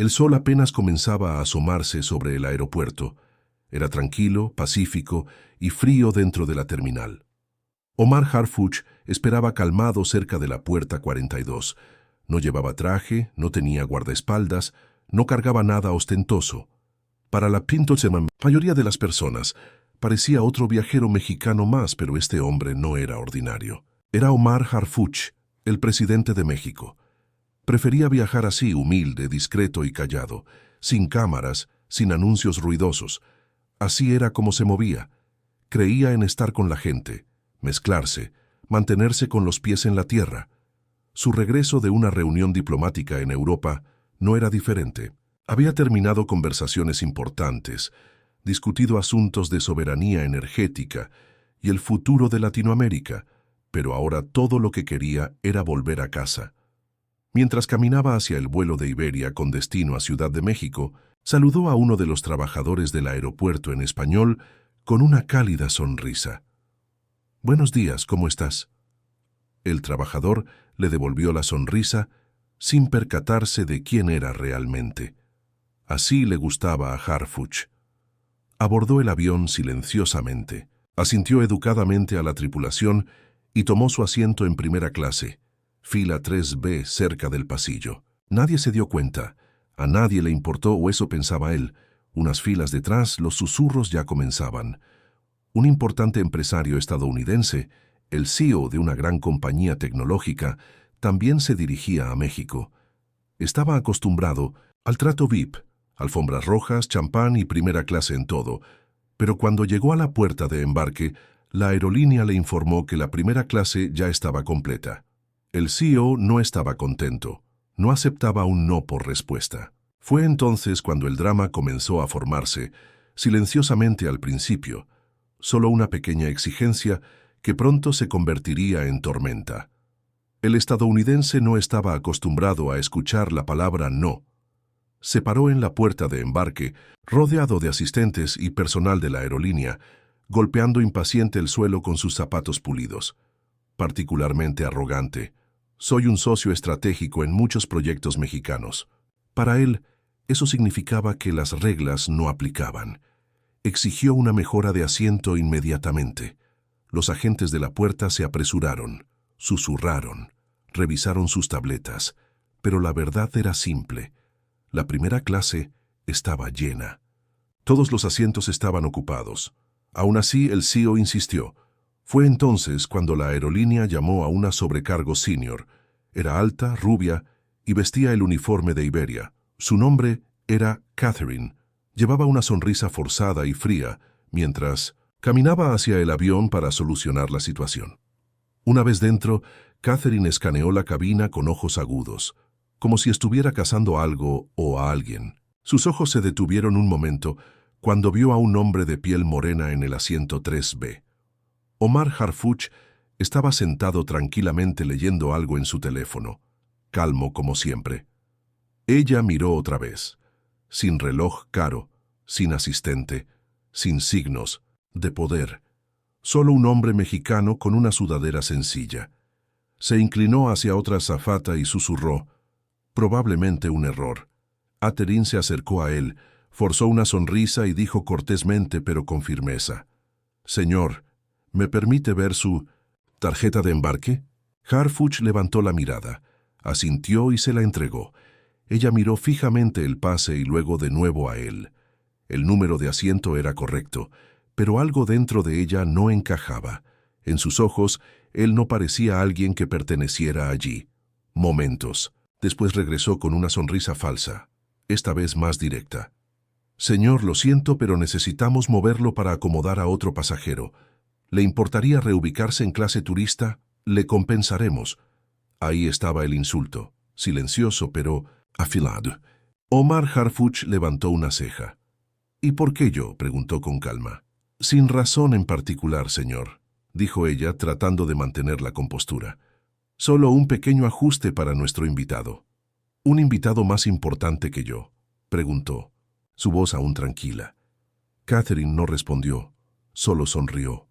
El sol apenas comenzaba a asomarse sobre el aeropuerto. Era tranquilo, pacífico y frío dentro de la terminal. Omar Harfuch esperaba calmado cerca de la puerta 42. No llevaba traje, no tenía guardaespaldas, no cargaba nada ostentoso. Para la mayoría de las personas, parecía otro viajero mexicano más, pero este hombre no era ordinario. Era Omar Harfuch, el presidente de México. Prefería viajar así, humilde, discreto y callado, sin cámaras, sin anuncios ruidosos. Así era como se movía. Creía en estar con la gente, mezclarse, mantenerse con los pies en la tierra. Su regreso de una reunión diplomática en Europa no era diferente. Había terminado conversaciones importantes, discutido asuntos de soberanía energética y el futuro de Latinoamérica, pero ahora todo lo que quería era volver a casa. Mientras caminaba hacia el vuelo de Iberia con destino a Ciudad de México, saludó a uno de los trabajadores del aeropuerto en español con una cálida sonrisa. «Buenos días, ¿cómo estás?». El trabajador le devolvió la sonrisa sin percatarse de quién era realmente. Así le gustaba a Harfuch. Abordó el avión silenciosamente, asintió educadamente a la tripulación y tomó su asiento en primera clase, fila 3B cerca del pasillo. Nadie se dio cuenta, a nadie le importó o eso pensaba él. Unas filas detrás los susurros ya comenzaban. Un importante empresario estadounidense, el CEO de una gran compañía tecnológica, también se dirigía a México. Estaba acostumbrado al trato VIP, alfombras rojas, champán y primera clase en todo, pero cuando llegó a la puerta de embarque, la aerolínea le informó que la primera clase ya estaba completa. El CEO no estaba contento, no aceptaba un no por respuesta. Fue entonces cuando el drama comenzó a formarse, silenciosamente al principio, solo una pequeña exigencia que pronto se convertiría en tormenta. El estadounidense no estaba acostumbrado a escuchar la palabra no. Se paró en la puerta de embarque, rodeado de asistentes y personal de la aerolínea, golpeando impaciente el suelo con sus zapatos pulidos. Particularmente arrogante. «Soy un socio estratégico en muchos proyectos mexicanos». Para él, eso significaba que las reglas no aplicaban. Exigió una mejora de asiento inmediatamente. Los agentes de la puerta se apresuraron, susurraron, revisaron sus tabletas, pero la verdad era simple. La primera clase estaba llena. Todos los asientos estaban ocupados. Aún así, el CEO insistió. Fue entonces cuando la aerolínea llamó a una sobrecargo senior. Era alta, rubia y vestía el uniforme de Iberia. Su nombre era Catherine. Llevaba una sonrisa forzada y fría mientras caminaba hacia el avión para solucionar la situación. Una vez dentro, Catherine escaneó la cabina con ojos agudos, como si estuviera cazando algo o a alguien. Sus ojos se detuvieron un momento cuando vio a un hombre de piel morena en el asiento 3B. Omar Harfuch estaba sentado tranquilamente leyendo algo en su teléfono, calmo como siempre. Ella miró otra vez, sin reloj caro, sin asistente, sin signos de poder, solo un hombre mexicano con una sudadera sencilla. Se inclinó hacia otra azafata y susurró, probablemente un error. Catherine se acercó a él, forzó una sonrisa y dijo cortésmente pero con firmeza, «Señor, ¿me permite ver su tarjeta de embarque?». Harfuch levantó la mirada, asintió y se la entregó. Ella miró fijamente el pase y luego de nuevo a él. El número de asiento era correcto, pero algo dentro de ella no encajaba. En sus ojos, él no parecía alguien que perteneciera allí. Momentos. Después regresó con una sonrisa falsa, esta vez más directa. «Señor, lo siento, pero necesitamos moverlo para acomodar a otro pasajero. ¿Le importaría reubicarse en clase turista? Le compensaremos». Ahí estaba el insulto, silencioso pero afilado. Omar Harfuch levantó una ceja. «¿Y por qué yo?», preguntó con calma. «Sin razón en particular, señor», dijo ella, tratando de mantener la compostura. «Solo un pequeño ajuste para nuestro invitado». «¿Un invitado más importante que yo?», preguntó, su voz aún tranquila. Catherine no respondió, solo sonrió.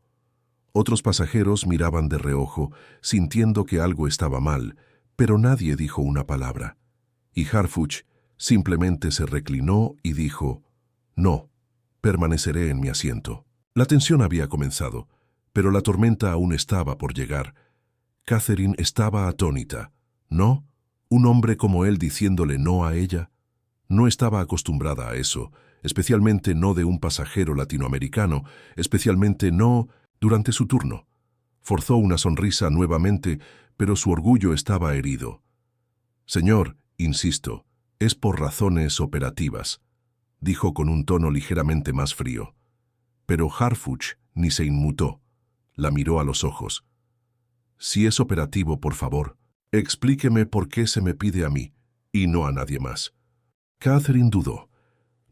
Otros pasajeros miraban de reojo, sintiendo que algo estaba mal, pero nadie dijo una palabra. Y Harfuch Simplemente se reclinó y dijo, «No, permaneceré en mi asiento». La tensión había comenzado, pero la tormenta aún estaba por llegar. Catherine estaba atónita. ¿No? ¿Un hombre como él diciéndole no a ella? No estaba acostumbrada a eso, especialmente no de un pasajero latinoamericano, especialmente no durante su turno. Forzó una sonrisa nuevamente, pero su orgullo estaba herido. «Señor, insisto, es por razones operativas», dijo con un tono ligeramente más frío. Pero Harfuch ni se inmutó. La miró a los ojos. «Si es operativo, por favor, explíqueme por qué se me pide a mí y no a nadie más». Catherine dudó.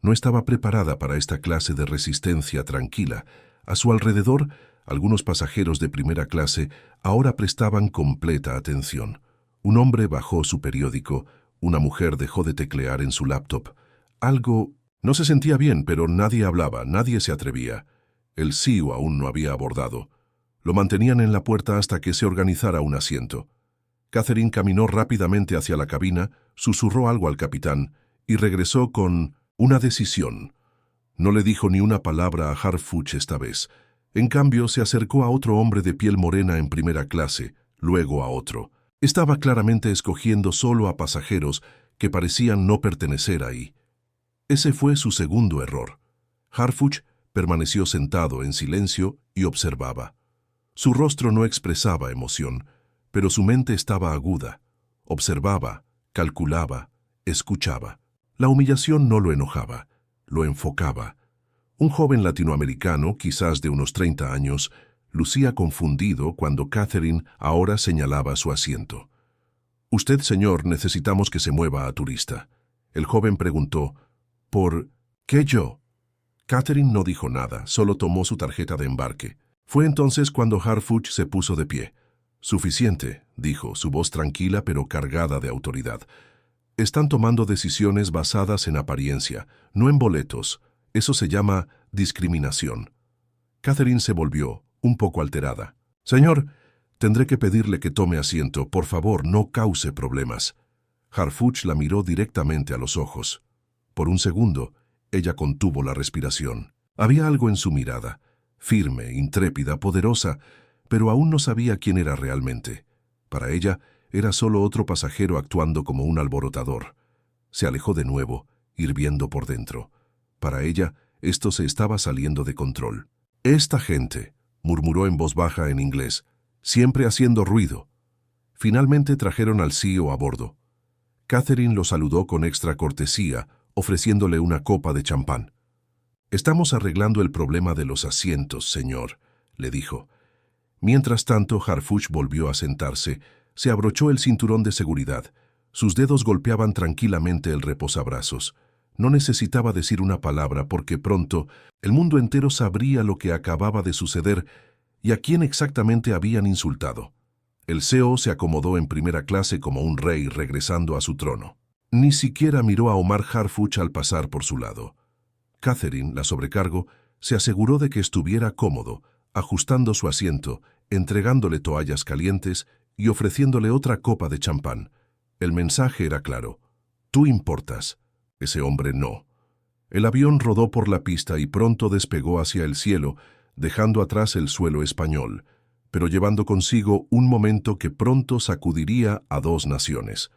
No estaba preparada para esta clase de resistencia tranquila. A su alrededor, algunos pasajeros de primera clase ahora prestaban completa atención. Un hombre bajó su periódico, una mujer dejó de teclear en su laptop. Algo no se sentía bien, pero nadie hablaba, nadie se atrevía. El CEO aún no había abordado. Lo mantenían en la puerta hasta que se organizara un asiento. Catherine caminó rápidamente hacia la cabina, susurró algo al capitán y regresó con una decisión. No le dijo ni una palabra a Harfuch esta vez. En cambio, se acercó a otro hombre de piel morena en primera clase, luego a otro. Estaba claramente escogiendo solo a pasajeros que parecían no pertenecer ahí. Ese fue su segundo error. Harfuch permaneció sentado en silencio y observaba. Su rostro no expresaba emoción, pero su mente estaba aguda. Observaba, calculaba, escuchaba. La humillación no lo enojaba, lo enfocaba. Un joven latinoamericano, quizás de unos 30 años, lucía confundido cuando Catherine ahora señalaba su asiento. «Usted, señor, necesitamos que se mueva a turista». El joven preguntó, «¿Por qué yo?» Catherine no dijo nada, solo tomó su tarjeta de embarque. Fue entonces cuando Harfuch se puso de pie. «Suficiente», dijo, su voz tranquila pero cargada de autoridad. «Están tomando decisiones basadas en apariencia, no en boletos. Eso se llama discriminación». Catherine se volvió, un poco alterada. «Señor, tendré que pedirle que tome asiento. Por favor, no cause problemas». Harfuch la miró directamente a los ojos. Por un segundo, ella contuvo la respiración. Había algo en su mirada, firme, intrépida, poderosa, pero aún no sabía quién era realmente. Para ella, era solo otro pasajero actuando como un alborotador. Se alejó de nuevo, hirviendo por dentro. Para ella, esto se estaba saliendo de control. «Esta gente», murmuró en voz baja en inglés, «siempre haciendo ruido». Finalmente trajeron al CEO a bordo. Catherine lo saludó con extra cortesía, ofreciéndole una copa de champán. «Estamos arreglando el problema de los asientos, señor», le dijo. Mientras tanto, Harfuch volvió a sentarse, se abrochó el cinturón de seguridad. Sus dedos golpeaban tranquilamente el reposabrazos. No necesitaba decir una palabra porque pronto el mundo entero sabría lo que acababa de suceder y a quién exactamente habían insultado. El CEO se acomodó en primera clase como un rey regresando a su trono. Ni siquiera miró a Omar Harfuch al pasar por su lado. Catherine, la sobrecargo, se aseguró de que estuviera cómodo, ajustando su asiento, entregándole toallas calientes y ofreciéndole otra copa de champán. El mensaje era claro. «Tú importas. Ese hombre no». El avión rodó por la pista y pronto despegó hacia el cielo, dejando atrás el suelo español, pero llevando consigo un momento que pronto sacudiría a dos naciones.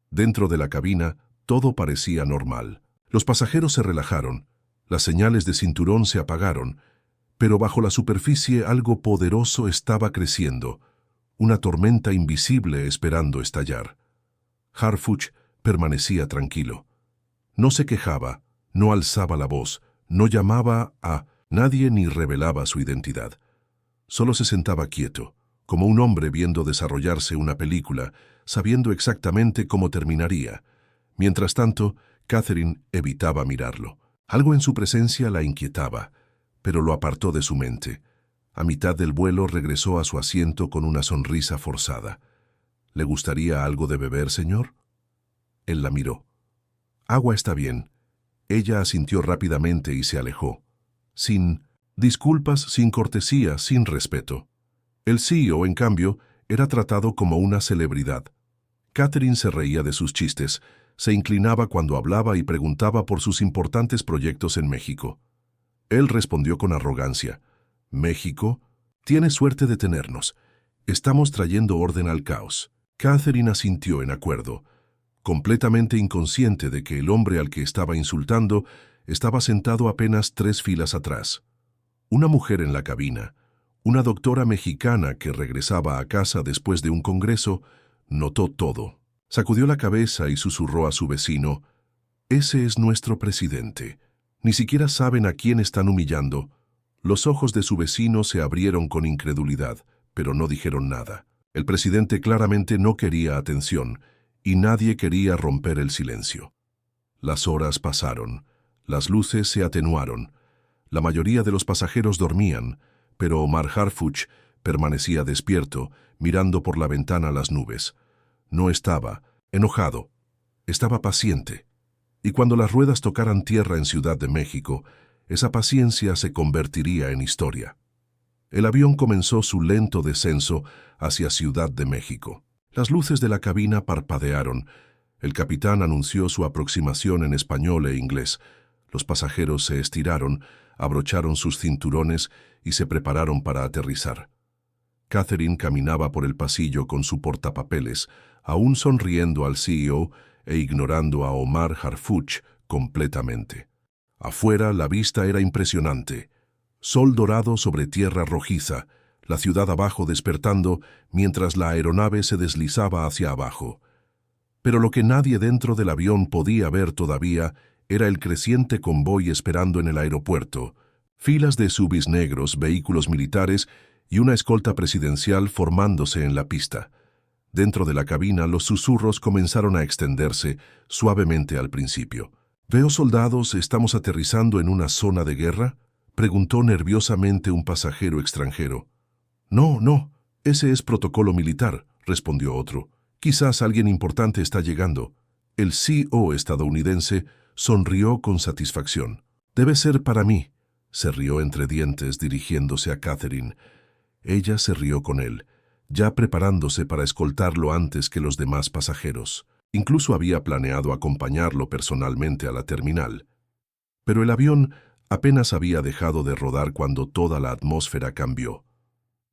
Dentro de la cabina, todo parecía normal. Los pasajeros se relajaron, las señales de cinturón se apagaron, pero bajo la superficie algo poderoso estaba creciendo, una tormenta invisible esperando estallar. Harfuch permanecía tranquilo. No se quejaba, no alzaba la voz, no llamaba a nadie ni revelaba su identidad. Solo se sentaba quieto, como un hombre viendo desarrollarse una película, sabiendo exactamente cómo terminaría. Mientras tanto, Catherine evitaba mirarlo. Algo en su presencia la inquietaba, pero lo apartó de su mente. A mitad del vuelo regresó a su asiento con una sonrisa forzada. «¿Le gustaría algo de beber, señor?» Él la miró. «Agua está bien». Ella asintió rápidamente y se alejó. Sin disculpas, sin cortesía, sin respeto. El CEO, en cambio, era tratado como una celebridad. Catherine se reía de sus chistes, Se inclinaba cuando hablaba y preguntaba por sus importantes proyectos en México. Él respondió con arrogancia. «¿México? Tienes suerte de tenernos. Estamos trayendo orden al caos». Catherine asintió en acuerdo, completamente inconsciente de que el hombre al que estaba insultando estaba sentado apenas 3 filas atrás. Una mujer en la cabina, una doctora mexicana que regresaba a casa después de un congreso, notó todo. Sacudió la cabeza y susurró a su vecino: «Ese es nuestro presidente. Ni siquiera saben a quién están humillando». Los ojos de su vecino se abrieron con incredulidad, pero no dijeron nada. El presidente claramente no quería atención, y nadie quería romper el silencio. Las horas pasaron, las luces se atenuaron. La mayoría de los pasajeros dormían, pero Omar Harfuch permanecía despierto, mirando por la ventana las nubes. No estaba enojado, estaba paciente. Y cuando las ruedas tocaran tierra en Ciudad de México, esa paciencia se convertiría en historia. El avión comenzó su lento descenso hacia Ciudad de México. Las luces de la cabina parpadearon. El capitán anunció su aproximación en español e inglés. Los pasajeros se estiraron, abrocharon sus cinturones y se prepararon para aterrizar. Catherine caminaba por el pasillo con su portapapeles, aún sonriendo al CEO e ignorando a Omar Harfuch completamente. Afuera la vista era impresionante. Sol dorado sobre tierra rojiza, la ciudad abajo despertando mientras la aeronave se deslizaba hacia abajo. Pero lo que nadie dentro del avión podía ver todavía era el creciente convoy esperando en el aeropuerto, filas de subis negros, vehículos militares y una escolta presidencial formándose en la pista. Dentro de la cabina los susurros comenzaron a extenderse suavemente al principio. «¿Veo soldados? ¿Estamos aterrizando en una zona de guerra?», preguntó nerviosamente un pasajero extranjero. «No, no, ese es protocolo militar», respondió otro. «Quizás alguien importante está llegando». El CEO estadounidense sonrió con satisfacción. «Debe ser para mí», se rió entre dientes dirigiéndose a Catherine. Ella se rió con él, ya preparándose para escoltarlo antes que los demás pasajeros. Incluso había planeado acompañarlo personalmente a la terminal. Pero el avión apenas había dejado de rodar cuando toda la atmósfera cambió.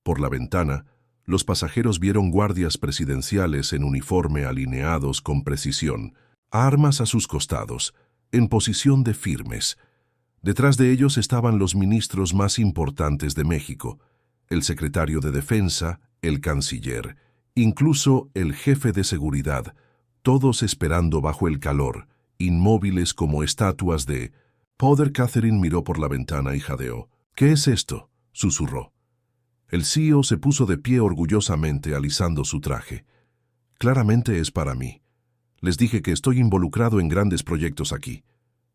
Por la ventana, los pasajeros vieron guardias presidenciales en uniforme alineados con precisión, armas a sus costados, en posición de firmes. Detrás de ellos estaban los ministros más importantes de México, el secretario de Defensa, el canciller, incluso el jefe de seguridad, todos esperando bajo el calor, inmóviles como estatuas de... Poder Catherine miró por la ventana y jadeó. «¿Qué es esto?», susurró. El CEO se puso de pie orgullosamente alisando su traje. «Claramente es para mí. Les dije que estoy involucrado en grandes proyectos aquí».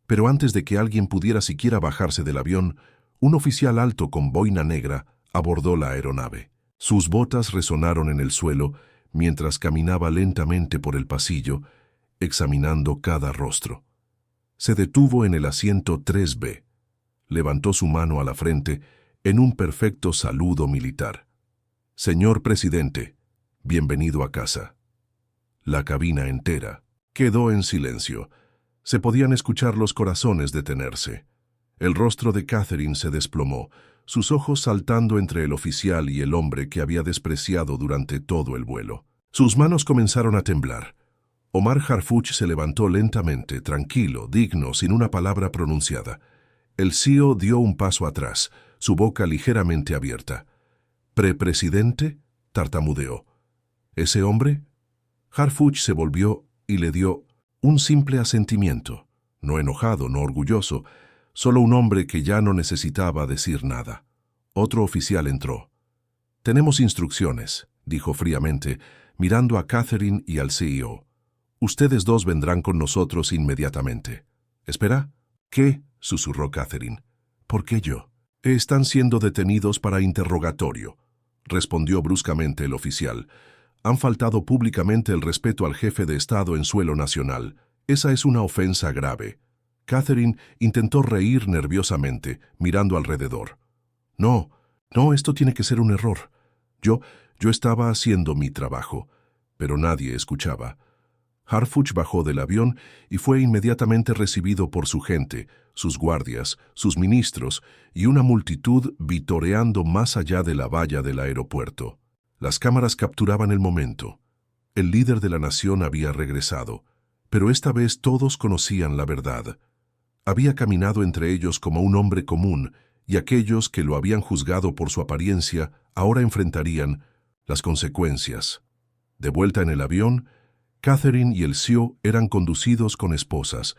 Pero antes de que alguien pudiera siquiera bajarse del avión, un oficial alto con boina negra abordó la aeronave. Sus botas resonaron en el suelo mientras caminaba lentamente por el pasillo, examinando cada rostro. Se detuvo en el asiento 3B. Levantó su mano a la frente en un perfecto saludo militar. «Señor presidente, bienvenido a casa». La cabina entera quedó en silencio. Se podían escuchar los corazones detenerse. El rostro de Catherine se desplomó, sus ojos saltando entre el oficial y el hombre que había despreciado durante todo el vuelo. Sus manos comenzaron a temblar. Omar Harfuch se levantó lentamente, tranquilo, digno, sin una palabra pronunciada. El CEO dio un paso atrás, su boca ligeramente abierta. «¿Presidente?», tartamudeó. «¿Ese hombre?». Harfuch se volvió y le dio un simple asentimiento, no enojado, no orgulloso, solo un hombre que ya no necesitaba decir nada. Otro oficial entró. «Tenemos instrucciones», dijo fríamente, mirando a Catherine y al CEO. «Ustedes dos vendrán con nosotros inmediatamente». «¿Espera?» «¿Qué?», susurró Catherine. «¿Por qué yo?» «Están siendo detenidos para interrogatorio», respondió bruscamente el oficial. «Han faltado públicamente el respeto al jefe de Estado en suelo nacional. Esa es una ofensa grave». Catherine intentó reír nerviosamente, mirando alrededor. «No, no, esto tiene que ser un error. Yo estaba haciendo mi trabajo», pero nadie escuchaba. Harfuch bajó del avión y fue inmediatamente recibido por su gente, sus guardias, sus ministros y una multitud vitoreando más allá de la valla del aeropuerto. Las cámaras capturaban el momento. El líder de la nación había regresado, pero esta vez todos conocían la verdad. Había caminado entre ellos como un hombre común, y aquellos que lo habían juzgado por su apariencia ahora enfrentarían las consecuencias. De vuelta en el avión, Catherine y el CEO eran conducidos con esposas.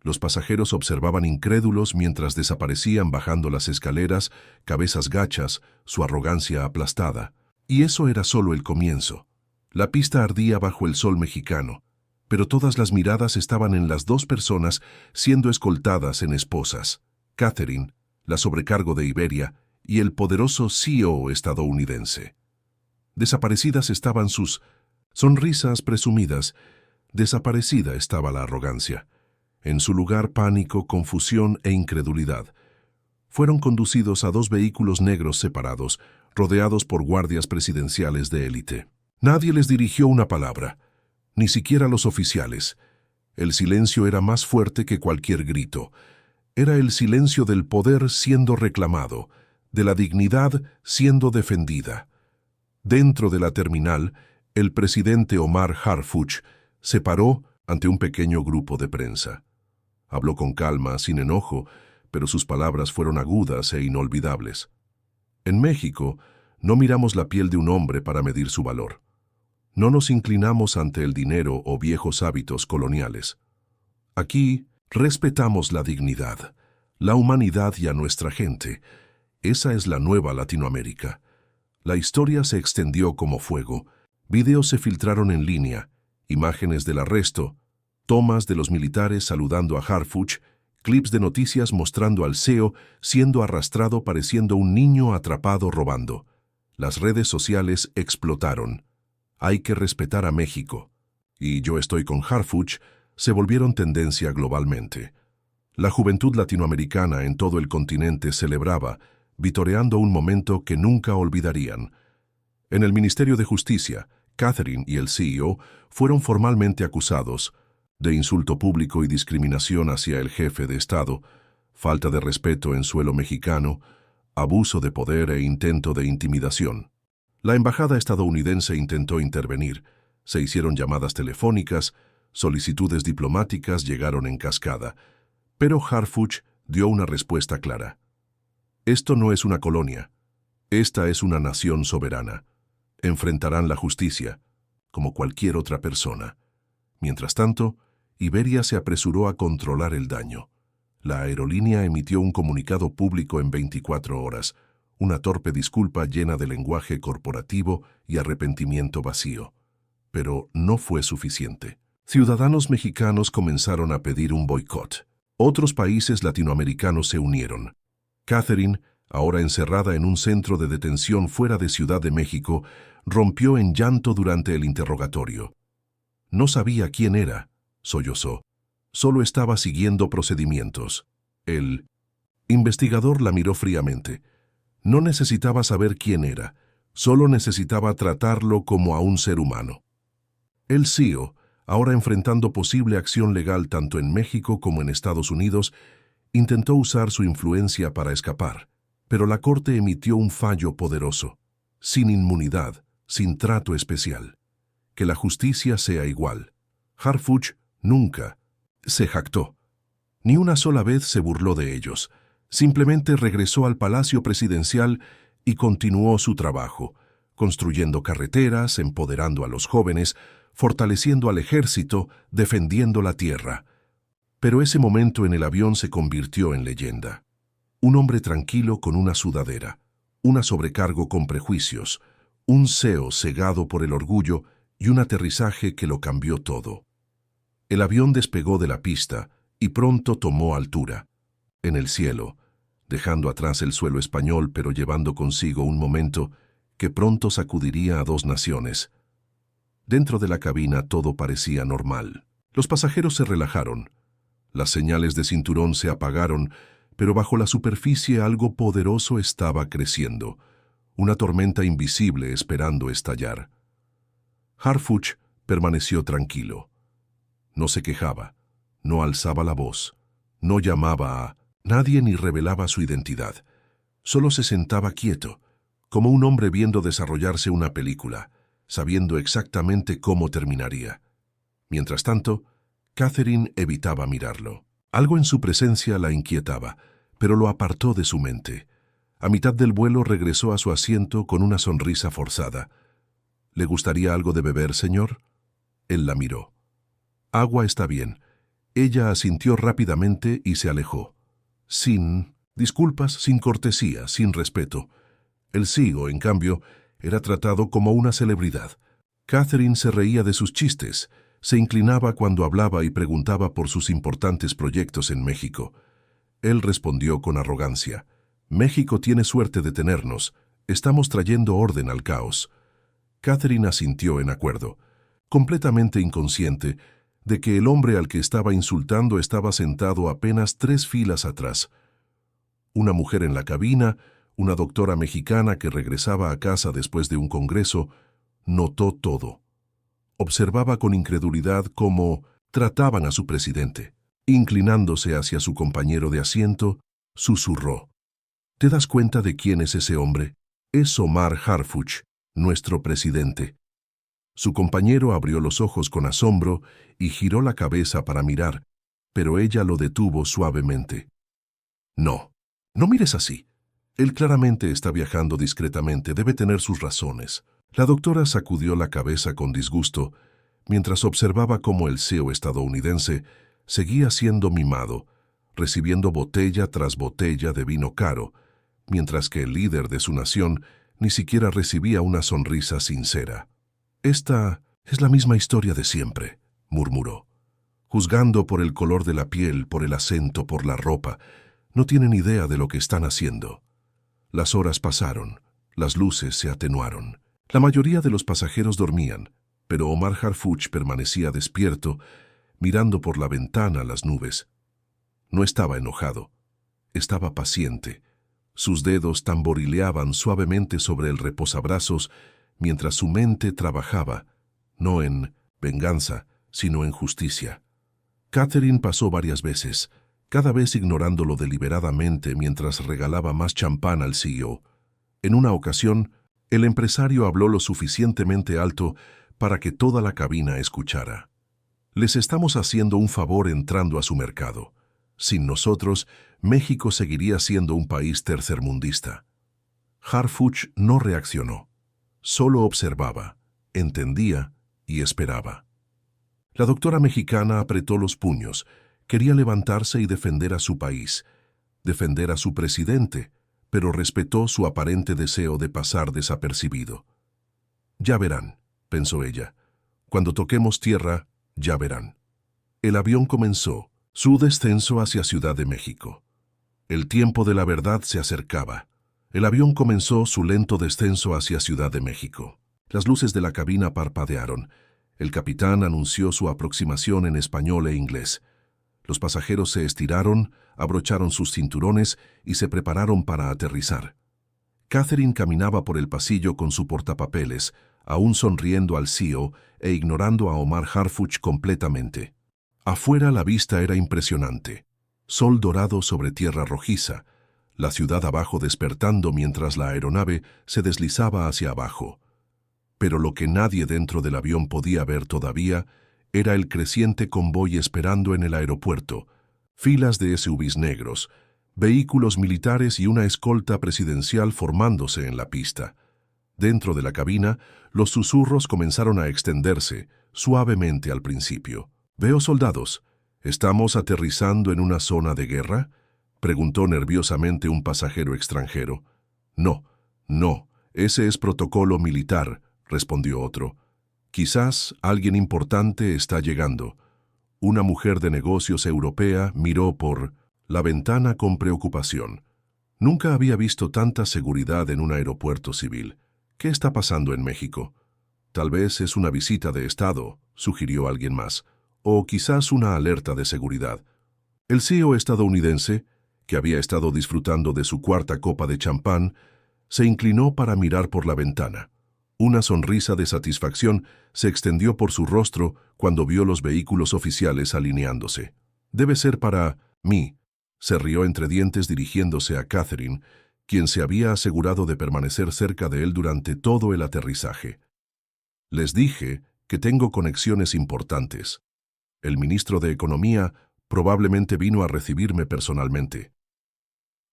Los pasajeros observaban incrédulos mientras desaparecían bajando las escaleras, cabezas gachas, su arrogancia aplastada. Y eso era solo el comienzo. La pista ardía bajo el sol mexicano, pero todas las miradas estaban en las dos personas siendo escoltadas en esposas: Catherine, la sobrecargo de Iberia, y el poderoso CEO estadounidense. Desaparecidas estaban sus sonrisas presumidas, desaparecida estaba la arrogancia. En su lugar, pánico, confusión e incredulidad. Fueron conducidos a dos vehículos negros separados, rodeados por guardias presidenciales de élite. Nadie les dirigió una palabra, ni siquiera los oficiales. El silencio era más fuerte que cualquier grito. Era el silencio del poder siendo reclamado, de la dignidad siendo defendida. Dentro de la terminal, el presidente Omar Harfuch se paró ante un pequeño grupo de prensa. Habló con calma, sin enojo, pero sus palabras fueron agudas e inolvidables. En México, no miramos la piel de un hombre para medir su valor. No nos inclinamos ante el dinero o viejos hábitos coloniales. Aquí respetamos la dignidad, la humanidad y a nuestra gente. Esa es la nueva Latinoamérica. La historia se extendió como fuego. Videos se filtraron en línea, imágenes del arresto, tomas de los militares saludando a Harfuch, clips de noticias mostrando al CEO siendo arrastrado pareciendo un niño atrapado robando. Las redes sociales explotaron. Hay que respetar a México. Y yo estoy con Harfuch se volvieron tendencia globalmente. La juventud latinoamericana en todo el continente celebraba, vitoreando un momento que nunca olvidarían. En el Ministerio de Justicia, Catherine y el CEO fueron formalmente acusados de insulto público y discriminación hacia el jefe de Estado, falta de respeto en suelo mexicano, abuso de poder e intento de intimidación. La embajada estadounidense intentó intervenir, se hicieron llamadas telefónicas, solicitudes diplomáticas llegaron en cascada, pero Harfuch dio una respuesta clara. Esto no es una colonia, esta es una nación soberana. Enfrentarán la justicia, como cualquier otra persona. Mientras tanto, Iberia se apresuró a controlar el daño. La aerolínea emitió un comunicado público en 24 horas, una torpe disculpa llena de lenguaje corporativo y arrepentimiento vacío. Pero no fue suficiente. Ciudadanos mexicanos comenzaron a pedir un boicot. Otros países latinoamericanos se unieron. Catherine, ahora encerrada en un centro de detención fuera de Ciudad de México, rompió en llanto durante el interrogatorio. No sabía quién era, sollozó. Solo estaba siguiendo procedimientos. El investigador la miró fríamente. No necesitaba saber quién era, solo necesitaba tratarlo como a un ser humano. El CEO, ahora enfrentando posible acción legal tanto en México como en Estados Unidos, intentó usar su influencia para escapar, pero la Corte emitió un fallo poderoso, sin inmunidad, sin trato especial. Que la justicia sea igual. Harfuch nunca se jactó. Ni una sola vez se burló de ellos. Simplemente regresó al Palacio Presidencial y continuó su trabajo, construyendo carreteras, empoderando a los jóvenes, fortaleciendo al ejército, defendiendo la tierra. Pero ese momento en el avión se convirtió en leyenda. Un hombre tranquilo con una sudadera, una sobrecargo con prejuicios, un CEO cegado por el orgullo y un aterrizaje que lo cambió todo. El avión despegó de la pista y pronto tomó altura. En el cielo, dejando atrás el suelo español pero llevando consigo un momento que pronto sacudiría a dos naciones. Dentro de la cabina todo parecía normal. Los pasajeros se relajaron. Las señales de cinturón se apagaron, pero bajo la superficie algo poderoso estaba creciendo, una tormenta invisible esperando estallar. Harfuch permaneció tranquilo. No se quejaba, no alzaba la voz, no llamaba a nadie ni revelaba su identidad. Solo se sentaba quieto, como un hombre viendo desarrollarse una película, sabiendo exactamente cómo terminaría. Mientras tanto, Catherine evitaba mirarlo. Algo en su presencia la inquietaba, pero lo apartó de su mente. A mitad del vuelo regresó a su asiento con una sonrisa forzada. ¿Le gustaría algo de beber, señor? Él la miró. Agua está bien. Ella asintió rápidamente y se alejó. Sin disculpas, sin cortesía, sin respeto. El CEO, en cambio, era tratado como una celebridad. Catherine se reía de sus chistes, se inclinaba cuando hablaba y preguntaba por sus importantes proyectos en México. Él respondió con arrogancia. México tiene suerte de tenernos. Estamos trayendo orden al caos. Catherine asintió en acuerdo, completamente inconsciente de que el hombre al que estaba insultando estaba sentado apenas 3 filas atrás. Una mujer en la cabina, una doctora mexicana que regresaba a casa después de un congreso, notó todo. Observaba con incredulidad cómo trataban a su presidente. Inclinándose hacia su compañero de asiento, susurró. ¿Te das cuenta de quién es ese hombre? Es Omar Harfuch, nuestro presidente. Su compañero abrió los ojos con asombro y giró la cabeza para mirar, pero ella lo detuvo suavemente. No, no mires así. Él claramente está viajando discretamente, debe tener sus razones. La doctora sacudió la cabeza con disgusto, mientras observaba cómo el CEO estadounidense seguía siendo mimado, recibiendo botella tras botella de vino caro, mientras que el líder de su nación ni siquiera recibía una sonrisa sincera. Esta es la misma historia de siempre, murmuró. Juzgando por el color de la piel, por el acento, por la ropa, no tienen idea de lo que están haciendo. Las horas pasaron, las luces se atenuaron. La mayoría de los pasajeros dormían, pero Omar Harfuch permanecía despierto, mirando por la ventana las nubes. No estaba enojado, estaba paciente. Sus dedos tamborileaban suavemente sobre el reposabrazos mientras su mente trabajaba, no en venganza, sino en justicia. Catherine pasó varias veces, cada vez ignorándolo deliberadamente mientras regalaba más champán al CEO. En una ocasión, el empresario habló lo suficientemente alto para que toda la cabina escuchara. Les estamos haciendo un favor entrando a su mercado. Sin nosotros, México seguiría siendo un país tercermundista. Harfuch no reaccionó. Solo observaba, entendía y esperaba. La doctora mexicana apretó los puños, quería levantarse y defender a su país, defender a su presidente, pero respetó su aparente deseo de pasar desapercibido. Ya verán, pensó ella. Cuando toquemos tierra, ya verán. El avión comenzó su descenso hacia Ciudad de México. El tiempo de la verdad se acercaba. El avión comenzó su lento descenso hacia Ciudad de México. Las luces de la cabina parpadearon. El capitán anunció su aproximación en español e inglés. Los pasajeros se estiraron, abrocharon sus cinturones y se prepararon para aterrizar. Catherine caminaba por el pasillo con su portapapeles, aún sonriendo al CEO e ignorando a Omar Harfuch completamente. Afuera la vista era impresionante. Sol dorado sobre tierra rojiza, la ciudad abajo despertando mientras la aeronave se deslizaba hacia abajo. Pero lo que nadie dentro del avión podía ver todavía era el creciente convoy esperando en el aeropuerto, filas de SUVs negros, vehículos militares y una escolta presidencial formándose en la pista. Dentro de la cabina, los susurros comenzaron a extenderse, suavemente al principio. «Veo soldados. ¿Estamos aterrizando en una zona de guerra?», preguntó nerviosamente un pasajero extranjero. «No, no, ese es protocolo militar», respondió otro. «Quizás alguien importante está llegando». Una mujer de negocios europea miró por la ventana con preocupación. Nunca había visto tanta seguridad en un aeropuerto civil. ¿Qué está pasando en México? Tal vez es una visita de Estado, sugirió alguien más, o quizás una alerta de seguridad. El CEO estadounidense, que había estado disfrutando de su cuarta copa de champán, se inclinó para mirar por la ventana. Una sonrisa de satisfacción se extendió por su rostro cuando vio los vehículos oficiales alineándose. «Debe ser para mí», se rió entre dientes dirigiéndose a Catherine, quien se había asegurado de permanecer cerca de él durante todo el aterrizaje. «Les dije que tengo conexiones importantes. El ministro de Economía probablemente vino a recibirme personalmente».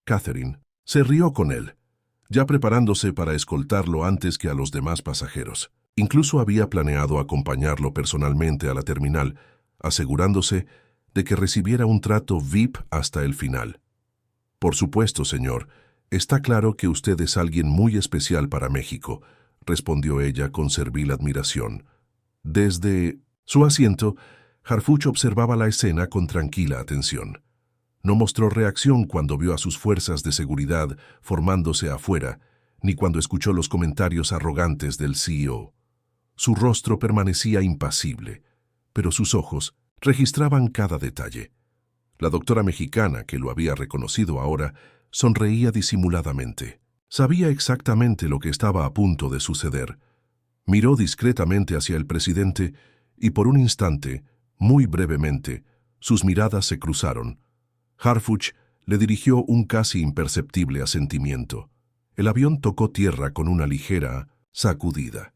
Catherine se rió con él, ya preparándose para escoltarlo antes que a los demás pasajeros. Incluso había planeado acompañarlo personalmente a la terminal, asegurándose de que recibiera un trato VIP hasta el final. «Por supuesto, señor. Está claro que usted es alguien muy especial para México», respondió ella con servil admiración. Desde su asiento, Harfuch observaba la escena con tranquila atención. No mostró reacción cuando vio a sus fuerzas de seguridad formándose afuera, ni cuando escuchó los comentarios arrogantes del CEO. Su rostro permanecía impasible, pero sus ojos registraban cada detalle. La doctora mexicana, que lo había reconocido ahora, sonreía disimuladamente. Sabía exactamente lo que estaba a punto de suceder. Miró discretamente hacia el presidente y por un instante, muy brevemente, sus miradas se cruzaron. Harfuch le dirigió un casi imperceptible asentimiento. El avión tocó tierra con una ligera sacudida.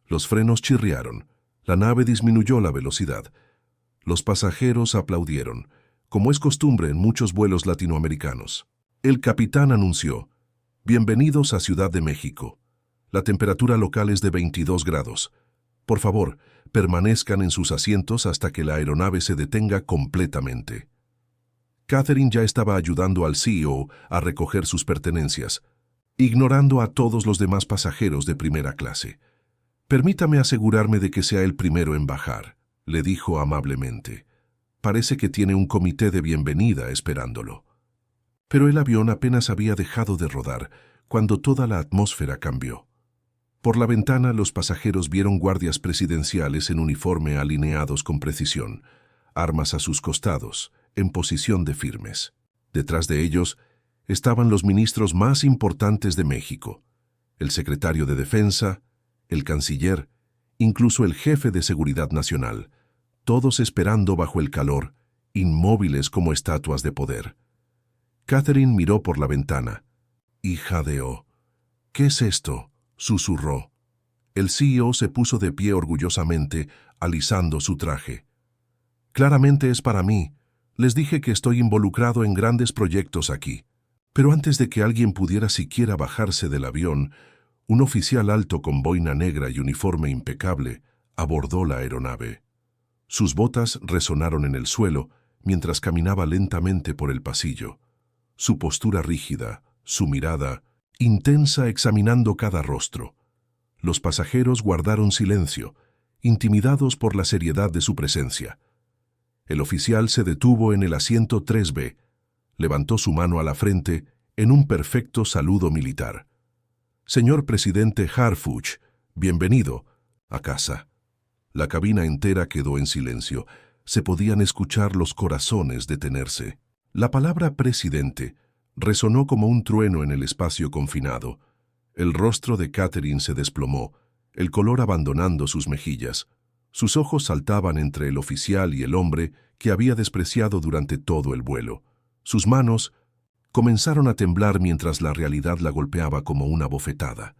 Los frenos chirriaron. La nave disminuyó la velocidad. Los pasajeros aplaudieron, como es costumbre en muchos vuelos latinoamericanos. El capitán anunció: «Bienvenidos a Ciudad de México. La temperatura local es de 22 grados. Por favor, permanezcan en sus asientos hasta que la aeronave se detenga completamente». Catherine ya estaba ayudando al CEO a recoger sus pertenencias, ignorando a todos los demás pasajeros de primera clase. «Permítame asegurarme de que sea el primero en bajar», le dijo amablemente. «Parece que tiene un comité de bienvenida esperándolo». Pero el avión apenas había dejado de rodar cuando toda la atmósfera cambió. Por la ventana los pasajeros vieron guardias presidenciales en uniforme alineados con precisión, armas a sus costados, en posición de firmes. Detrás de ellos estaban los ministros más importantes de México, el secretario de Defensa, el canciller, incluso el jefe de Seguridad Nacional, todos esperando bajo el calor, inmóviles como estatuas de poder. Catherine miró por la ventana y jadeó. «¿Qué es esto?», susurró. El CEO se puso de pie orgullosamente, alisando su traje. «Claramente es para mí. Les dije que estoy involucrado en grandes proyectos aquí». Pero antes de que alguien pudiera siquiera bajarse del avión, un oficial alto con boina negra y uniforme impecable abordó la aeronave. Sus botas resonaron en el suelo mientras caminaba lentamente por el pasillo. Su postura rígida, su mirada intensa examinando cada rostro. Los pasajeros guardaron silencio, intimidados por la seriedad de su presencia. El oficial se detuvo en el asiento 3B, levantó su mano a la frente en un perfecto saludo militar. «Señor presidente Harfuch, bienvenido a casa». La cabina entera quedó en silencio. Se podían escuchar los corazones detenerse. La palabra presidente resonó como un trueno en el espacio confinado. El rostro de Catherine se desplomó, el color abandonando sus mejillas. Sus ojos saltaban entre el oficial y el hombre que había despreciado durante todo el vuelo. Sus manos comenzaron a temblar mientras la realidad la golpeaba como una bofetada.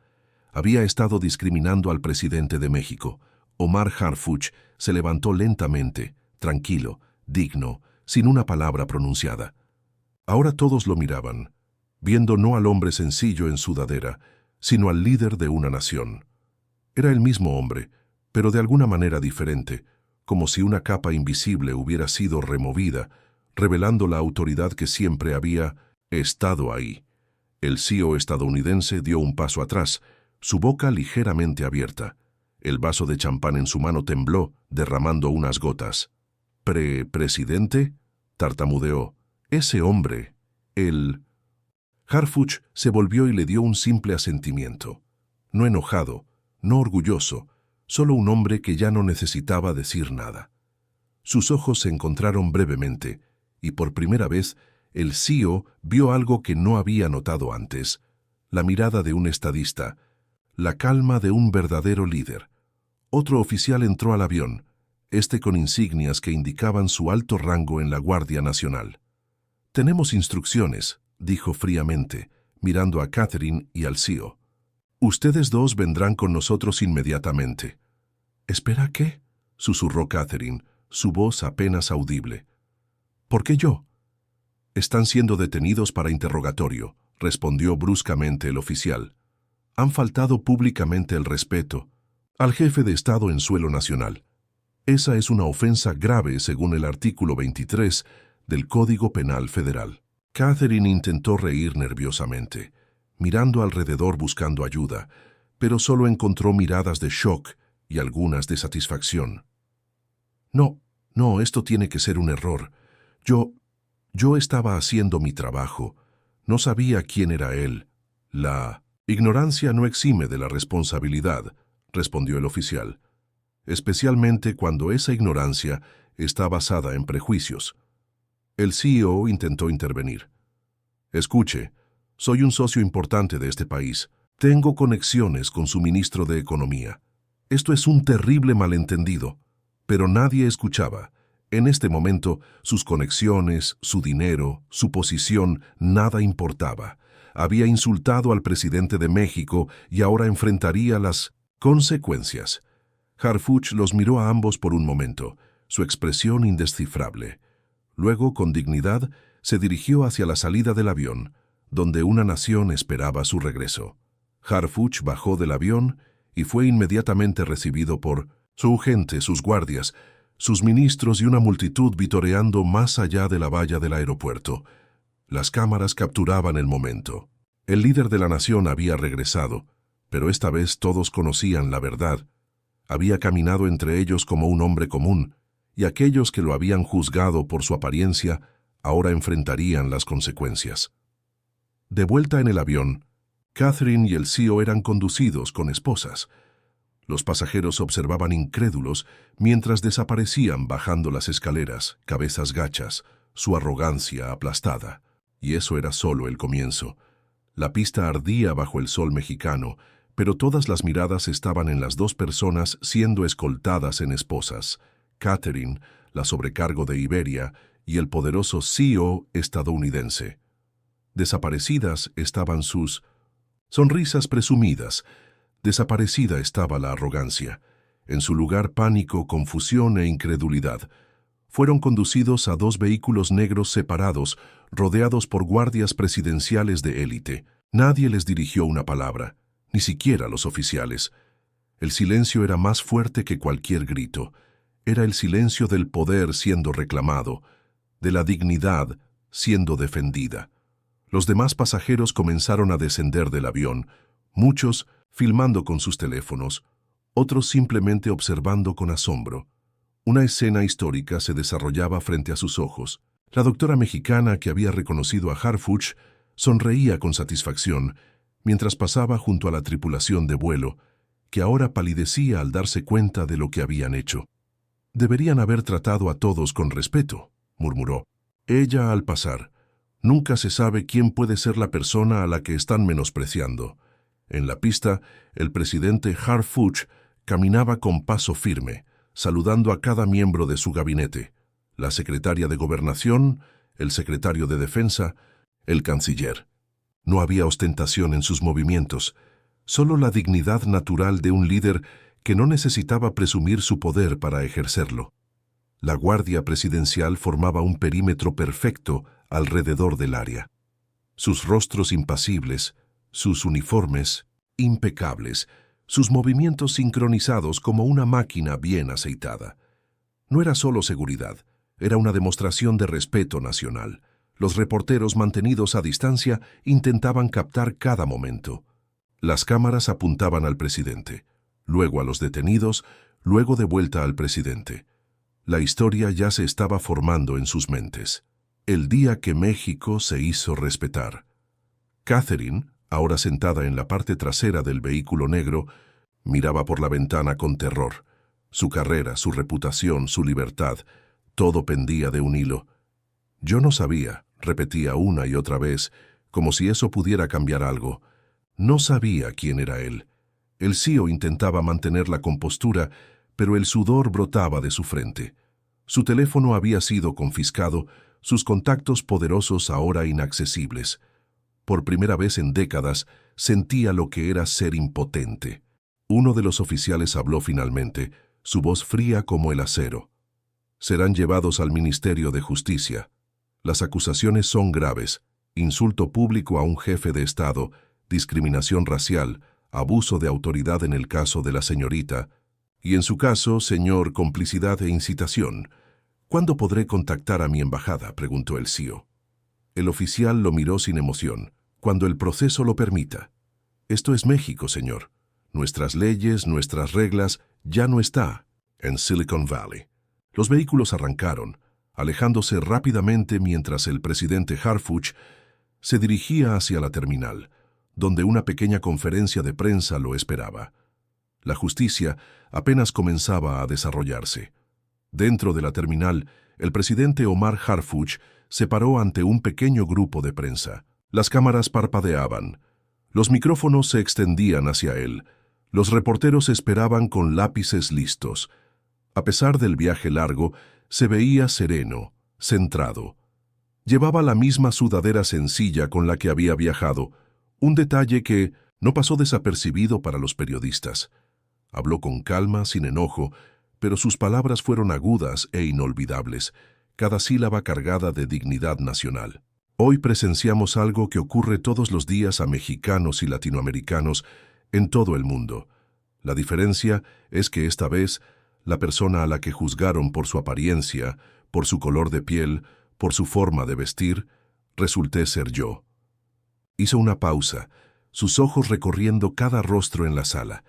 Había estado discriminando al presidente de México. Omar Harfuch se levantó lentamente, tranquilo, digno, sin una palabra pronunciada. Ahora todos lo miraban, viendo no al hombre sencillo en sudadera, sino al líder de una nación. Era el mismo hombre, pero de alguna manera diferente, como si una capa invisible hubiera sido removida, revelando la autoridad que siempre había estado ahí. El CEO estadounidense dio un paso atrás, su boca ligeramente abierta. El vaso de champán en su mano tembló, derramando unas gotas. «¿Presidente?», tartamudeó. «Ese hombre, el...». Harfuch se volvió y le dio un simple asentimiento. No enojado, no orgulloso, solo un hombre que ya no necesitaba decir nada. Sus ojos se encontraron brevemente, y por primera vez el CEO vio algo que no había notado antes: la mirada de un estadista, la calma de un verdadero líder. Otro oficial entró al avión, este con insignias que indicaban su alto rango en la Guardia Nacional. «Tenemos instrucciones», dijo fríamente, mirando a Catherine y al CEO. «Ustedes dos vendrán con nosotros inmediatamente». «¿Espera qué?», susurró Catherine, su voz apenas audible. «¿Por qué yo?». «Están siendo detenidos para interrogatorio», respondió bruscamente el oficial. «Han faltado públicamente el respeto al jefe de Estado en suelo nacional. Esa es una ofensa grave según el artículo 23 del Código Penal Federal». Catherine intentó reír nerviosamente, mirando alrededor buscando ayuda, pero solo encontró miradas de shock y algunas de satisfacción. No, esto tiene que ser un error. Yo estaba haciendo mi trabajo. No sabía quién era él. La ignorancia no exime de la responsabilidad, respondió el oficial, especialmente cuando esa ignorancia está basada en prejuicios. El CEO intentó intervenir. «Escuche, soy un socio importante de este país. Tengo conexiones con su ministro de Economía. Esto es un terrible malentendido». Pero nadie escuchaba. En este momento, sus conexiones, su dinero, su posición, nada importaba. Había insultado al presidente de México y ahora enfrentaría las consecuencias. Harfuch los miró a ambos por un momento, su expresión indescifrable. Luego, con dignidad, se dirigió hacia la salida del avión, donde una nación esperaba su regreso. Harfuch bajó del avión y fue inmediatamente recibido por su gente, sus guardias, sus ministros y una multitud vitoreando más allá de la valla del aeropuerto. Las cámaras capturaban el momento. El líder de la nación había regresado, pero esta vez todos conocían la verdad. Había caminado entre ellos como un hombre común, y aquellos que lo habían juzgado por su apariencia ahora enfrentarían las consecuencias. De vuelta en el avión, Catherine y el CEO eran conducidos con esposas. Los pasajeros observaban incrédulos mientras desaparecían bajando las escaleras, cabezas gachas, su arrogancia aplastada. Y eso era solo el comienzo. La pista ardía bajo el sol mexicano, pero todas las miradas estaban en las dos personas siendo escoltadas en esposas: Catherine, la sobrecargo de Iberia, y el poderoso CEO estadounidense. Desaparecidas estaban sus sonrisas presumidas. Desaparecida estaba la arrogancia. En su lugar, pánico, confusión e incredulidad. Fueron conducidos a dos vehículos negros separados, rodeados por guardias presidenciales de élite. Nadie les dirigió una palabra, ni siquiera los oficiales. El silencio era más fuerte que cualquier grito. Era el silencio del poder siendo reclamado, de la dignidad siendo defendida. Los demás pasajeros comenzaron a descender del avión, muchos filmando con sus teléfonos, otros simplemente observando con asombro. Una escena histórica se desarrollaba frente a sus ojos. La doctora mexicana que había reconocido a Harfuch sonreía con satisfacción mientras pasaba junto a la tripulación de vuelo, que ahora palidecía al darse cuenta de lo que habían hecho. «Deberían haber tratado a todos con respeto», murmuró. Ella al pasar. «Nunca se sabe quién puede ser la persona a la que están menospreciando». En la pista, el presidente Harfuch caminaba con paso firme, saludando a cada miembro de su gabinete: la secretaria de Gobernación, el secretario de Defensa, el canciller. No había ostentación en sus movimientos, solo la dignidad natural de un líder que no necesitaba presumir su poder para ejercerlo. La guardia presidencial formaba un perímetro perfecto alrededor del área. Sus rostros impasibles, sus uniformes impecables, sus movimientos sincronizados como una máquina bien aceitada. No era solo seguridad, era una demostración de respeto nacional. Los reporteros mantenidos a distancia intentaban captar cada momento. Las cámaras apuntaban al presidente, luego a los detenidos, luego de vuelta al presidente. La historia ya se estaba formando en sus mentes. El día que México se hizo respetar. Catherine, ahora sentada en la parte trasera del vehículo negro, miraba por la ventana con terror. Su carrera, su reputación, su libertad, todo pendía de un hilo. «Yo no sabía», repetía una y otra vez, como si eso pudiera cambiar algo. No sabía quién era él. El CEO intentaba mantener la compostura, pero el sudor brotaba de su frente. Su teléfono había sido confiscado, sus contactos poderosos ahora inaccesibles. Por primera vez en décadas, sentía lo que era ser impotente. Uno de los oficiales habló finalmente, su voz fría como el acero. Serán llevados al Ministerio de Justicia. Las acusaciones son graves: insulto público a un jefe de Estado, discriminación racial, abuso de autoridad en el caso de la señorita, y en su caso, señor, complicidad e incitación. ¿Cuándo podré contactar a mi embajada?, preguntó el CEO. El oficial lo miró sin emoción. Cuando el proceso lo permita. Esto es México, señor. Nuestras leyes, nuestras reglas, ya no está en Silicon Valley. Los vehículos arrancaron, alejándose rápidamente mientras el presidente Harfuch se dirigía hacia la terminal, donde una pequeña conferencia de prensa lo esperaba. La justicia apenas comenzaba a desarrollarse. Dentro de la terminal, el presidente Omar Harfuch se paró ante un pequeño grupo de prensa. Las cámaras parpadeaban. Los micrófonos se extendían hacia él. Los reporteros esperaban con lápices listos. A pesar del viaje largo, se veía sereno, centrado. Llevaba la misma sudadera sencilla con la que había viajado, un detalle que no pasó desapercibido para los periodistas. Habló con calma, sin enojo, pero sus palabras fueron agudas e inolvidables, cada sílaba cargada de dignidad nacional. Hoy presenciamos algo que ocurre todos los días a mexicanos y latinoamericanos en todo el mundo. La diferencia es que esta vez, la persona a la que juzgaron por su apariencia, por su color de piel, por su forma de vestir, resulté ser yo. Hizo una pausa, sus ojos recorriendo cada rostro en la sala.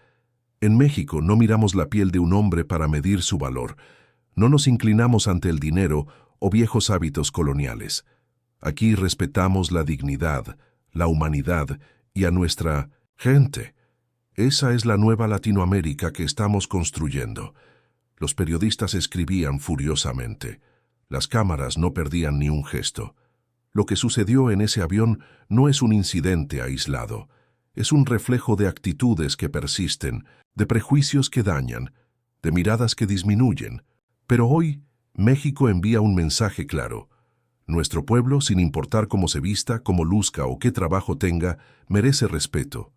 En México no miramos la piel de un hombre para medir su valor. No nos inclinamos ante el dinero o viejos hábitos coloniales. Aquí respetamos la dignidad, la humanidad y a nuestra gente. Esa es la nueva Latinoamérica que estamos construyendo. Los periodistas escribían furiosamente. Las cámaras no perdían ni un gesto. Lo que sucedió en ese avión no es un incidente aislado. Es un reflejo de actitudes que persisten, de prejuicios que dañan, de miradas que disminuyen. Pero hoy, México envía un mensaje claro. Nuestro pueblo, sin importar cómo se vista, cómo luzca o qué trabajo tenga, merece respeto.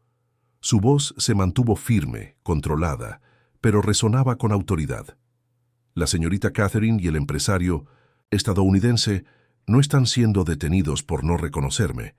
Su voz se mantuvo firme, controlada, pero resonaba con autoridad. La señorita Catherine y el empresario estadounidense no están siendo detenidos por no reconocerme.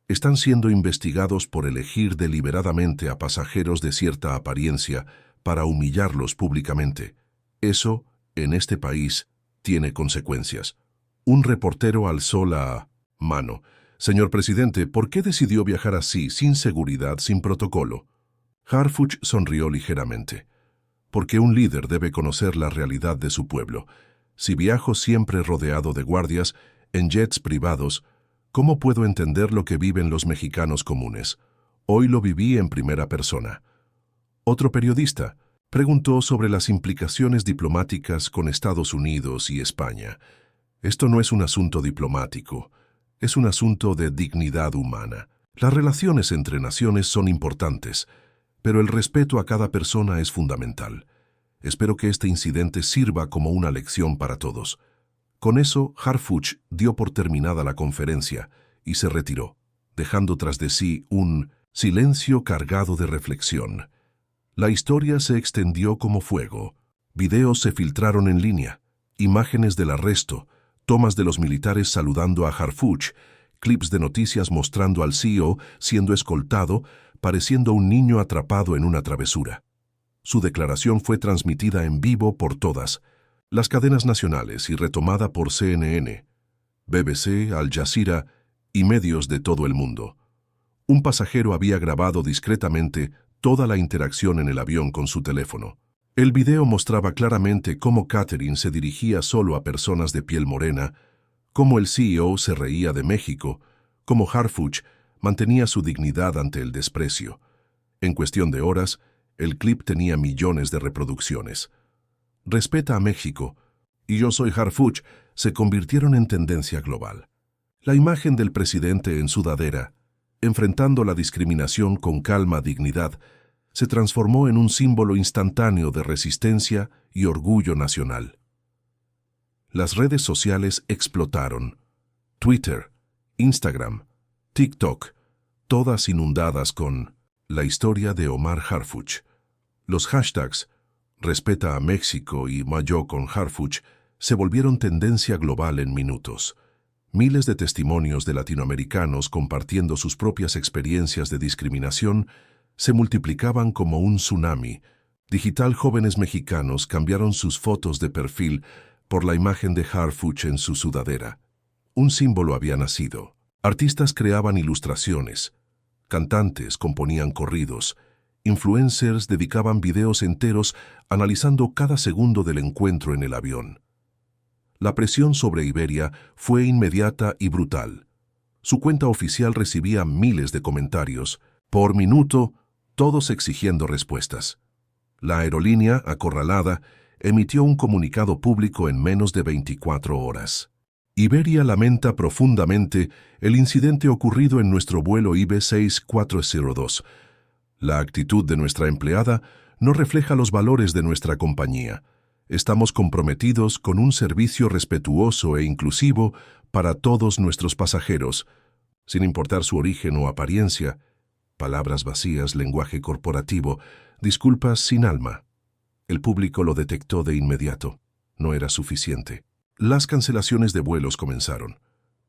Están siendo investigados por elegir deliberadamente a pasajeros de cierta apariencia para humillarlos públicamente. Eso, en este país, tiene consecuencias. Un reportero alzó la mano. «Señor presidente, ¿por qué decidió viajar así, sin seguridad, sin protocolo?» Harfuch sonrió ligeramente. «Porque un líder debe conocer la realidad de su pueblo. Si viajo siempre rodeado de guardias, en jets privados, ¿cómo puedo entender lo que viven los mexicanos comunes? Hoy lo viví en primera persona». Otro periodista preguntó sobre las implicaciones diplomáticas con Estados Unidos y España. «Esto no es un asunto diplomático, es un asunto de dignidad humana. Las relaciones entre naciones son importantes, pero el respeto a cada persona es fundamental. Espero que este incidente sirva como una lección para todos». Con eso, Harfuch dio por terminada la conferencia y se retiró, dejando tras de sí un silencio cargado de reflexión. La historia se extendió como fuego. Videos se filtraron en línea, imágenes del arresto, tomas de los militares saludando a Harfuch, clips de noticias mostrando al CEO siendo escoltado, pareciendo un niño atrapado en una travesura. Su declaración fue transmitida en vivo por todas las cadenas nacionales y retomada por CNN, BBC, Al Jazeera y medios de todo el mundo. Un pasajero había grabado discretamente toda la interacción en el avión con su teléfono. El video mostraba claramente cómo Catherine se dirigía solo a personas de piel morena, cómo el CEO se reía de México, cómo Harfuch mantenía su dignidad ante el desprecio. En cuestión de horas, el clip tenía millones de reproducciones. «Respeta a México» y «Yo soy Harfuch» se convirtieron en tendencia global. La imagen del presidente en sudadera, enfrentando la discriminación con calma, dignidad, se transformó en un símbolo instantáneo de resistencia y orgullo nacional. Las redes sociales explotaron. Twitter, Instagram, TikTok, todas inundadas con la historia de Omar Harfuch. Los hashtags Respeta a México y Mayo con Harfuch se volvieron tendencia global en minutos. Miles de testimonios de latinoamericanos compartiendo sus propias experiencias de discriminación se multiplicaban como un tsunami. Digital jóvenes mexicanos cambiaron sus fotos de perfil por la imagen de Harfuch en su sudadera. Un símbolo había nacido. Artistas creaban ilustraciones, cantantes componían corridos, influencers dedicaban videos enteros analizando cada segundo del encuentro en el avión. La presión sobre Iberia fue inmediata y brutal. Su cuenta oficial recibía miles de comentarios, por minuto, todos exigiendo respuestas. La aerolínea, acorralada, emitió un comunicado público en menos de 24 horas. Iberia lamenta profundamente el incidente ocurrido en nuestro vuelo IB 6402. La actitud de nuestra empleada no refleja los valores de nuestra compañía. Estamos comprometidos con un servicio respetuoso e inclusivo para todos nuestros pasajeros, sin importar su origen o apariencia. Palabras vacías, lenguaje corporativo, disculpas sin alma. El público lo detectó de inmediato. No era suficiente. Las cancelaciones de vuelos comenzaron.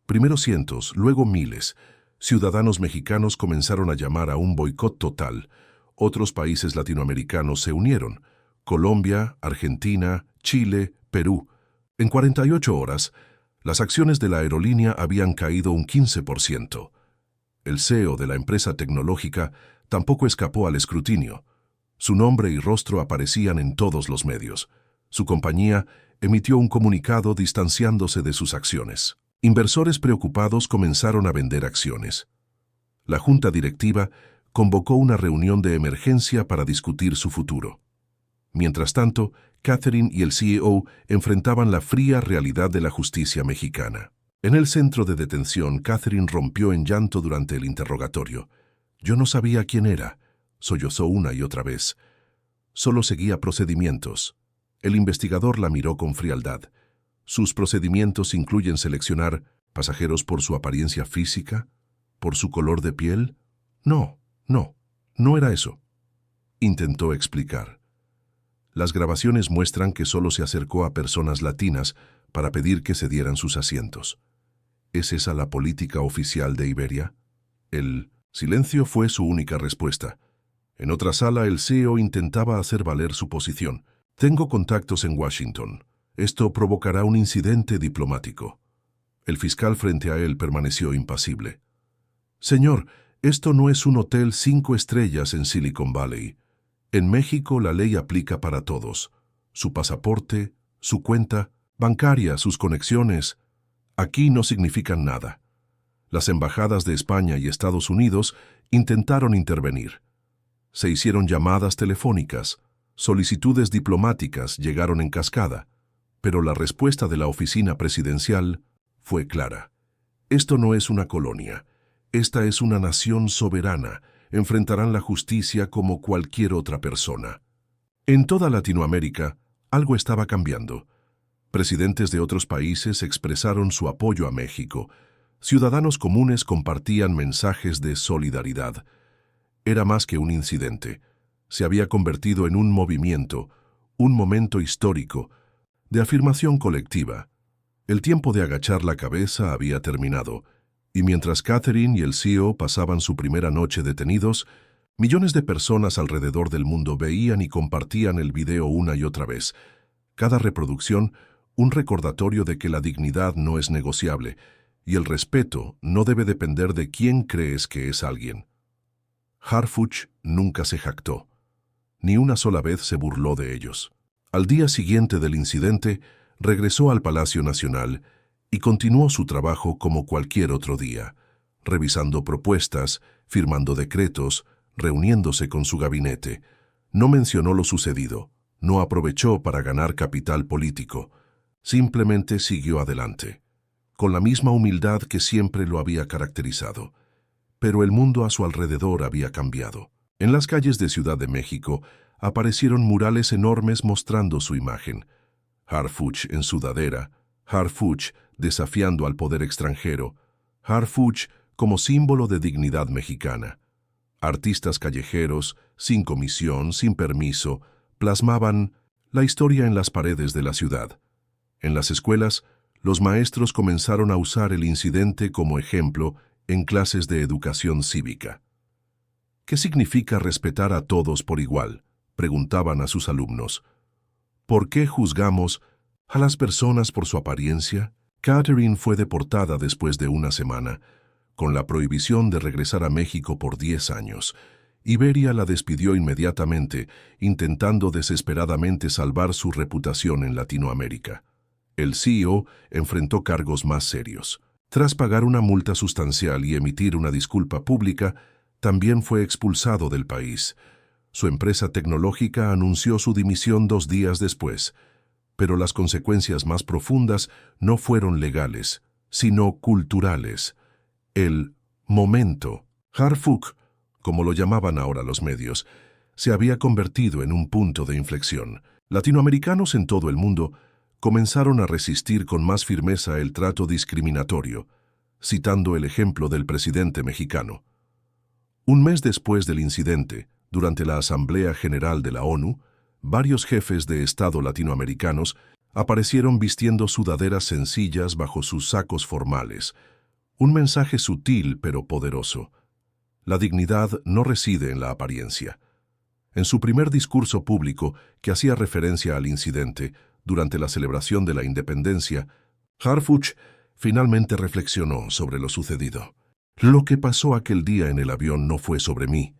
Primero cientos, luego miles. Ciudadanos mexicanos comenzaron a llamar a un boicot total. Otros países latinoamericanos se unieron. Colombia, Argentina, Chile, Perú. En 48 horas, las acciones de la aerolínea habían caído un 15%. El CEO de la empresa tecnológica tampoco escapó al escrutinio. Su nombre y rostro aparecían en todos los medios. Su compañía emitió un comunicado distanciándose de sus acciones. Inversores preocupados comenzaron a vender acciones. La junta directiva convocó una reunión de emergencia para discutir su futuro. Mientras tanto, Catherine y el CEO enfrentaban la fría realidad de la justicia mexicana. En el centro de detención, Catherine rompió en llanto durante el interrogatorio. Yo no sabía quién era, sollozó una y otra vez. Solo seguía procedimientos. El investigador la miró con frialdad. ¿Sus procedimientos incluyen seleccionar pasajeros por su apariencia física? ¿Por su color de piel? No era eso. Intentó explicar. Las grabaciones muestran que solo se acercó a personas latinas para pedir que cedieran sus asientos. ¿Es esa la política oficial de Iberia? El silencio fue su única respuesta. En otra sala, el CEO intentaba hacer valer su posición. Tengo contactos en Washington. Esto provocará un incidente diplomático. El fiscal frente a él permaneció impasible. Señor, esto no es un hotel 5 estrellas en Silicon Valley. En México la ley aplica para todos. Su pasaporte, su cuenta bancaria, sus conexiones, aquí no significan nada. Las embajadas de España y Estados Unidos intentaron intervenir. Se hicieron llamadas telefónicas, solicitudes diplomáticas llegaron en cascada, pero la respuesta de la oficina presidencial fue clara. Esto no es una colonia, esta es una nación soberana, enfrentarán la justicia como cualquier otra persona. En toda Latinoamérica, algo estaba cambiando. Presidentes de otros países expresaron su apoyo a México. Ciudadanos comunes compartían mensajes de solidaridad. Era más que un incidente. Se había convertido en un movimiento, un momento histórico, de afirmación colectiva. El tiempo de agachar la cabeza había terminado, y mientras Catherine y el CEO pasaban su primera noche detenidos, millones de personas alrededor del mundo veían y compartían el video una y otra vez. Cada reproducción, un recordatorio de que la dignidad no es negociable, y el respeto no debe depender de quién crees que es alguien. Harfuch nunca se jactó. Ni una sola vez se burló de ellos. Al día siguiente del incidente, regresó al Palacio Nacional y continuó su trabajo como cualquier otro día, revisando propuestas, firmando decretos, reuniéndose con su gabinete. No mencionó lo sucedido, no aprovechó para ganar capital político, simplemente siguió adelante, con la misma humildad que siempre lo había caracterizado. Pero el mundo a su alrededor había cambiado. En las calles de Ciudad de México aparecieron murales enormes mostrando su imagen. Harfuch en sudadera, Harfuch desafiando al poder extranjero, Harfuch como símbolo de dignidad mexicana. Artistas callejeros, sin comisión, sin permiso, plasmaban la historia en las paredes de la ciudad. En las escuelas, los maestros comenzaron a usar el incidente como ejemplo en clases de educación cívica. ¿Qué significa respetar a todos por igual?, preguntaban a sus alumnos. ¿Por qué juzgamos a las personas por su apariencia? Catherine fue deportada después de una semana, con la prohibición de regresar a México por 10 años. Iberia la despidió inmediatamente, intentando desesperadamente salvar su reputación en Latinoamérica. El CEO enfrentó cargos más serios. Tras pagar una multa sustancial y emitir una disculpa pública, también fue expulsado del país. Su empresa tecnológica anunció su dimisión 2 días después, pero las consecuencias más profundas no fueron legales, sino culturales. El momento, Harfuch, como lo llamaban ahora los medios, se había convertido en un punto de inflexión. Latinoamericanos en todo el mundo comenzaron a resistir con más firmeza el trato discriminatorio, citando el ejemplo del presidente mexicano. Un mes después del incidente, durante la Asamblea General de la ONU, varios jefes de Estado latinoamericanos aparecieron vistiendo sudaderas sencillas bajo sus sacos formales. Un mensaje sutil pero poderoso. La dignidad no reside en la apariencia. En su primer discurso público, que hacía referencia al incidente, durante la celebración de la independencia, Harfuch finalmente reflexionó sobre lo sucedido. «Lo que pasó aquel día en el avión no fue sobre mí»,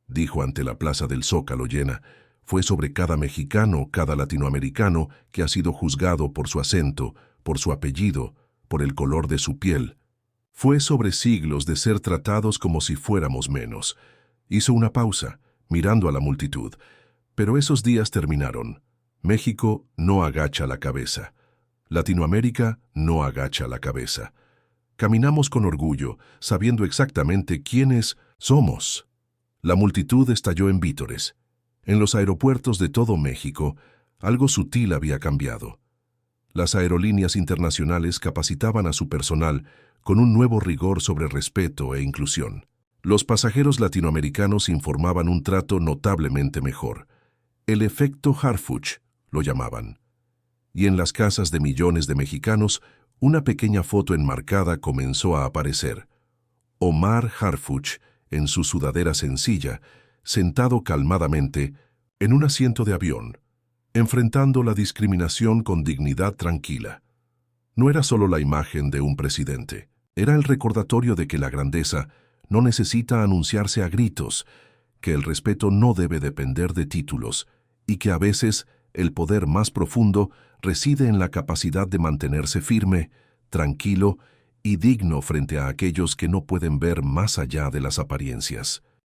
dijo ante la Plaza del Zócalo llena, «fue sobre cada mexicano, cada latinoamericano que ha sido juzgado por su acento, por su apellido, por el color de su piel. Fue sobre siglos de ser tratados como si fuéramos menos». Hizo una pausa, mirando a la multitud. Pero esos días terminaron. México no agacha la cabeza. Latinoamérica no agacha la cabeza. Caminamos con orgullo, sabiendo exactamente quiénes somos. La multitud estalló en vítores. En los aeropuertos de todo México, algo sutil había cambiado. Las aerolíneas internacionales capacitaban a su personal con un nuevo rigor sobre respeto e inclusión. Los pasajeros latinoamericanos informaban un trato notablemente mejor. El efecto Harfuch, lo llamaban. Y en las casas de millones de mexicanos, una pequeña foto enmarcada comenzó a aparecer. Omar Harfuch, en su sudadera sencilla, sentado calmadamente en un asiento de avión, enfrentando la discriminación con dignidad tranquila. No era solo la imagen de un presidente, era el recordatorio de que la grandeza no necesita anunciarse a gritos, que el respeto no debe depender de títulos y que a veces el poder más profundo reside en la capacidad de mantenerse firme, tranquilo y digno frente a aquellos que no pueden ver más allá de las apariencias.